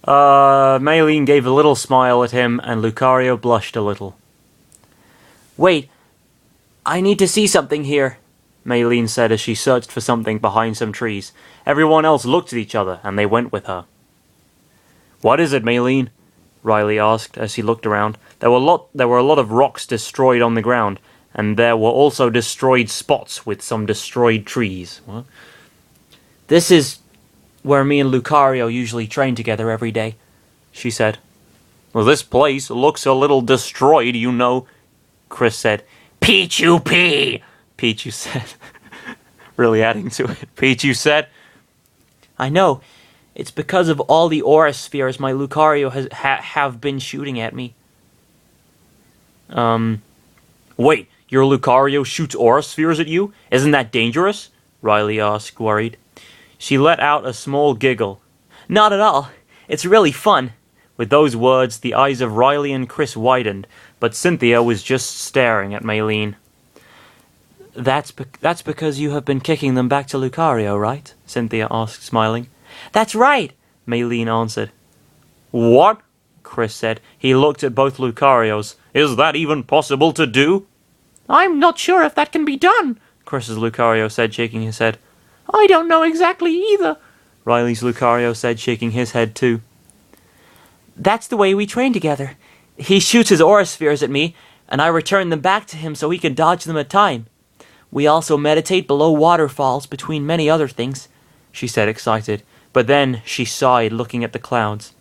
Maylene gave a little smile at him, and Lucario blushed a little. "Wait, I need to see something here," Maylene said as she searched for something behind some trees. Everyone else looked at each other, and they went with her. "What is it, Maylene?" Riley asked as he looked around. There were a lot of rocks destroyed on the ground, and there were also destroyed spots with some destroyed trees. What? "This is where me and Lucario usually train together every day," she said. "Well, this place looks a little destroyed, you know," Chris said. "Pichu-P!" Pichu said. Really adding to it. Pichu said. "I know. It's because of all the aura spheres my Lucario have been shooting at me." Wait, your Lucario shoots aura spheres at you? Isn't that dangerous?" Riley asked, worried. She let out a small giggle. "Not at all. It's really fun." With those words, the eyes of Riley and Chris widened, but Cynthia was just staring at Maylene. That's because you have been kicking them back to Lucario, right?" Cynthia asked, smiling. "That's right," Maylene answered. "What?" Chris said. He looked at both Lucarios. "Is that even possible to do?" "I'm not sure if that can be done," Chris's Lucario said, shaking his head. "I don't know exactly either," Riley's Lucario said, shaking his head too. "That's the way we train together. He shoots his aura spheres at me, and I return them back to him so he can dodge them at time. We also meditate below waterfalls, between many other things," she said, excited. But then she sighed, looking at the clouds.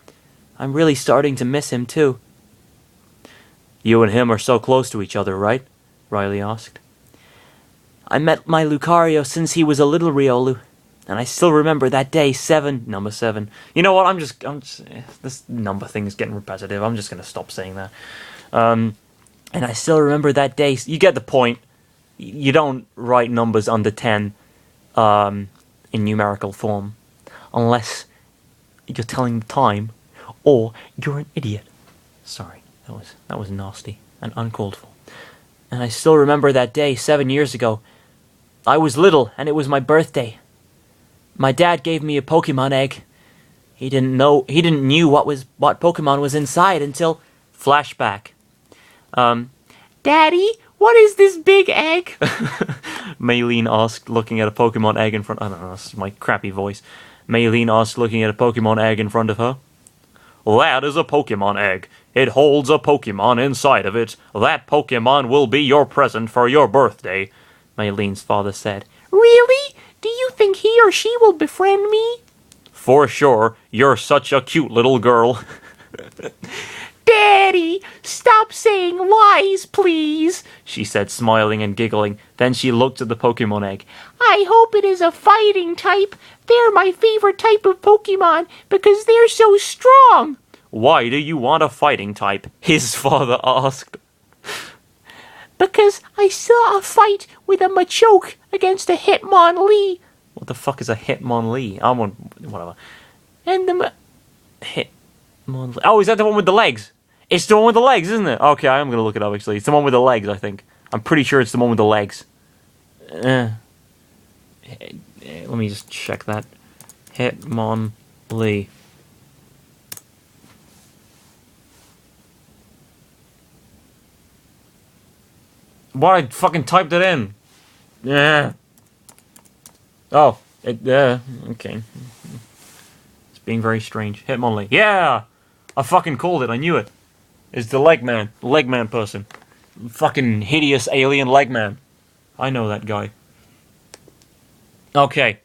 "I'm really starting to miss him, too." "You and him are so close to each other, right?" Riley asked. "I met my Lucario since he was a little Riolu, and I still remember that day, number 7. You know what, this number thing is getting repetitive. I'm just going to stop saying that. And I still remember that day. You get the point. You don't write numbers under 10 in numerical form unless you're telling the time or you're an idiot. Sorry, that was nasty and uncalled for. And I still remember that day 7 years ago. I was little and it was my birthday. My dad gave me a Pokemon egg. He didn't know what Pokemon was inside until flashback. Daddy, what is this big egg? Maylene asked, looking at a Pokemon egg in front. I don't know, this is my crappy voice. Maylene asked, looking at a Pokemon egg in front of her. "That is a Pokemon egg. It holds a Pokemon inside of it. That Pokemon will be your present for your birthday," Maylene's father said. "Really? Do you think he or she will befriend me?" "For sure. You're such a cute little girl." "Daddy, stop saying lies, please," she said, smiling and giggling. Then she looked at the Pokemon egg. "I hope it is a fighting type. They're my favorite type of Pokemon because they're so strong." "Why do you want a fighting type?" his father asked. "Because I saw a fight with a Machoke against a Hitmonlee." What the fuck is a Hitmonlee? Whatever. And the Hitmonlee. Oh, is that the one with the legs? It's the one with the legs, isn't it? Okay, I am going to look it up, actually. It's the one with the legs, I think. I'm pretty sure it's the one with the legs. Let me just check that. Hitmonlee. What? I fucking typed it in. Yeah. Oh. Okay. It's being very strange. Hitmonlee. Yeah! I fucking called it. I knew it. It's the Legman. Legman person. Fucking hideous alien Legman. I know that guy. Okay.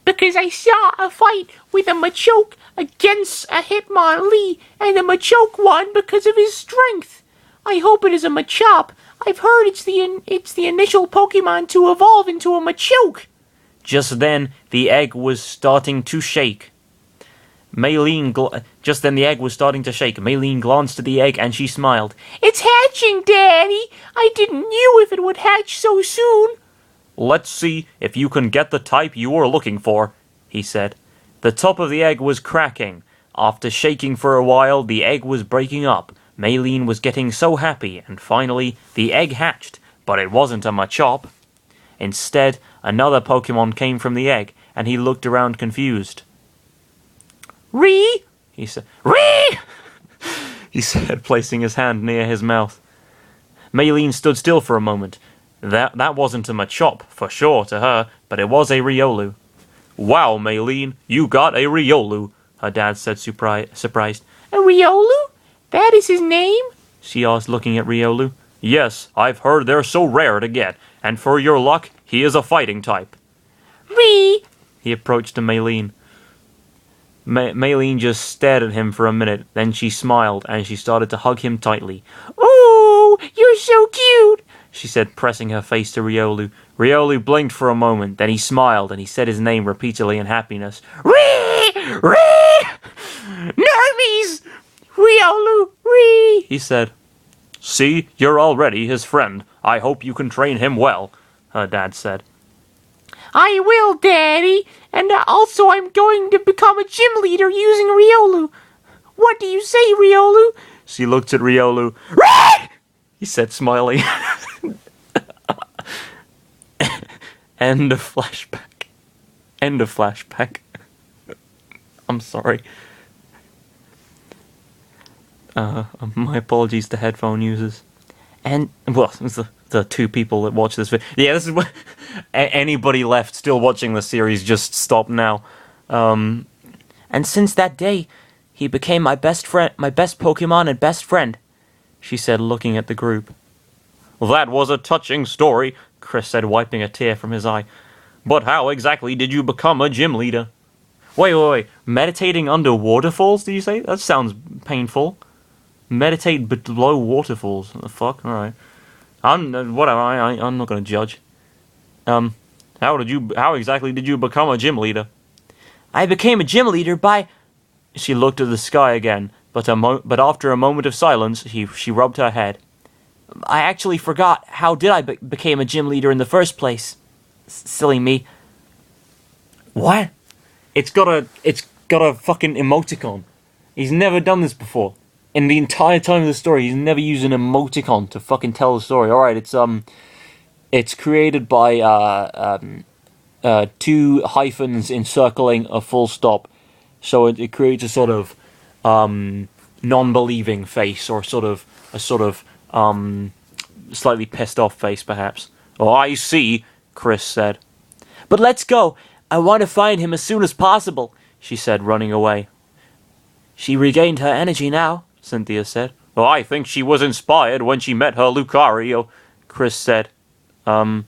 "Because I saw a fight with a Machoke against a Hitmonlee, and the Machoke won because of his strength. I hope it is a Machop. I've heard it's the initial Pokemon to evolve into a Machoke." Just then, the egg was starting to shake. Just then the egg was starting to shake. Maylene glanced at the egg and she smiled. "It's hatching, Daddy! I didn't know if it would hatch so soon." "Let's see if you can get the type you were looking for," he said. The top of the egg was cracking. After shaking for a while, the egg was breaking up. Maylene was getting so happy, and finally, the egg hatched, but it wasn't a Machop. Instead, another Pokemon came from the egg, and he looked around confused. he said. Ree! He said, placing his hand near his mouth. Maylene stood still for a moment. That wasn't a Machop, for sure, to her, but it was a Riolu. Wow, Maylene, you got a Riolu, her dad said surprised. A Riolu? That is his name? She asked, looking at Riolu. Yes, I've heard they're so rare to get, and for your luck, he is a fighting type. Ree! He approached to Maylene. Maylene just stared at him for a minute, then she smiled, and she started to hug him tightly. Oh, you're so cute, she said, pressing her face to Riolu. Riolu blinked for a moment, then he smiled, and he said his name repeatedly in happiness. Ree! Ree! Normies! Riolu! Ree! He said. See, you're already his friend. I hope you can train him well, her dad said. I will, Daddy. And also I'm going to become a gym leader using Riolu. What do you say, Riolu? She looked at Riolu. Ree! He said, smiling. End of flashback. End of flashback. I'm sorry. My apologies to headphone users. And, well, the two people that watch this video. Yeah, this is what... Anybody left still watching the series, just stop now. And since that day, he became my best friend, my best Pokemon and best friend, she said, looking at the group. That was a touching story, Chris said, wiping a tear from his eye. But how exactly did you become a gym leader? Wait. Meditating under waterfalls, did you say? That sounds painful. Meditate below waterfalls. What the fuck? Alright. Whatever, I'm not gonna judge. How exactly did you become a gym leader? I became a gym leader by... She looked at the sky again, but after a moment of silence, she rubbed her head. I actually forgot. How did I became a gym leader in the first place? Silly me. What? It's got a fucking emoticon. He's never done this before. In the entire time of the story, he's never used an emoticon to fucking tell the story. Alright, it's created by, two hyphens encircling a full stop. So it creates a sort of, non-believing face, or a slightly pissed off face, perhaps. Oh, I see, Chris said. But let's go. I want to find him as soon as possible, she said, running away. She regained her energy now, Cynthia said. Oh, I think she was inspired when she met her Lucario, Chris said. Ah!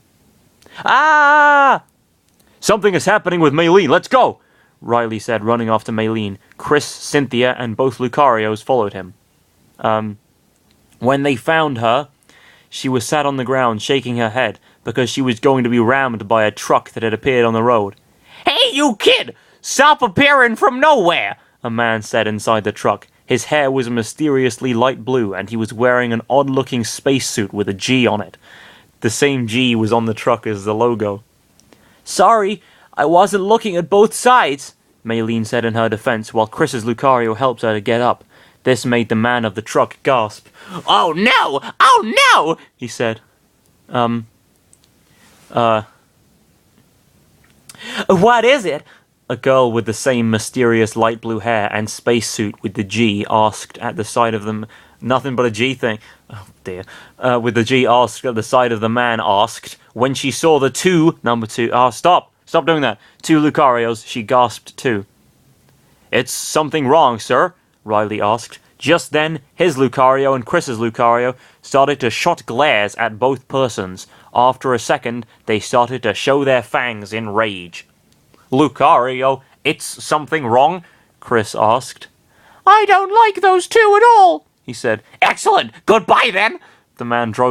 Something is happening with Maylene, let's go! Riley said, running after Maylene. Chris, Cynthia, and both Lucarios followed him. When they found her, she was sat on the ground, shaking her head, because she was going to be rammed by a truck that had appeared on the road. Hey, you kid! Stop appearing from nowhere! A man said inside the truck. His hair was mysteriously light blue, and he was wearing an odd-looking spacesuit with a G on it. The same G was on the truck as the logo. Sorry, I wasn't looking at both sides, Maylene said in her defense, while Chris's Lucario helped her to get up. This made the man of the truck gasp. Oh no! Oh no! He said. What is it? A girl with the same mysterious light blue hair and spacesuit with the G asked at the side of them. Nothing but a G thing. Oh dear. With the G asked at the side of the man asked. When she saw the number two. Stop doing that. Two Lucarios, she gasped too. It's something wrong, sir, Riley asked. Just then, his Lucario and Chris's Lucario started to shot glares at both persons. After a second, they started to show their fangs in rage. Lucario, it's something wrong? Chris asked. I don't like those two at all, he said. Excellent! Goodbye then! The man drove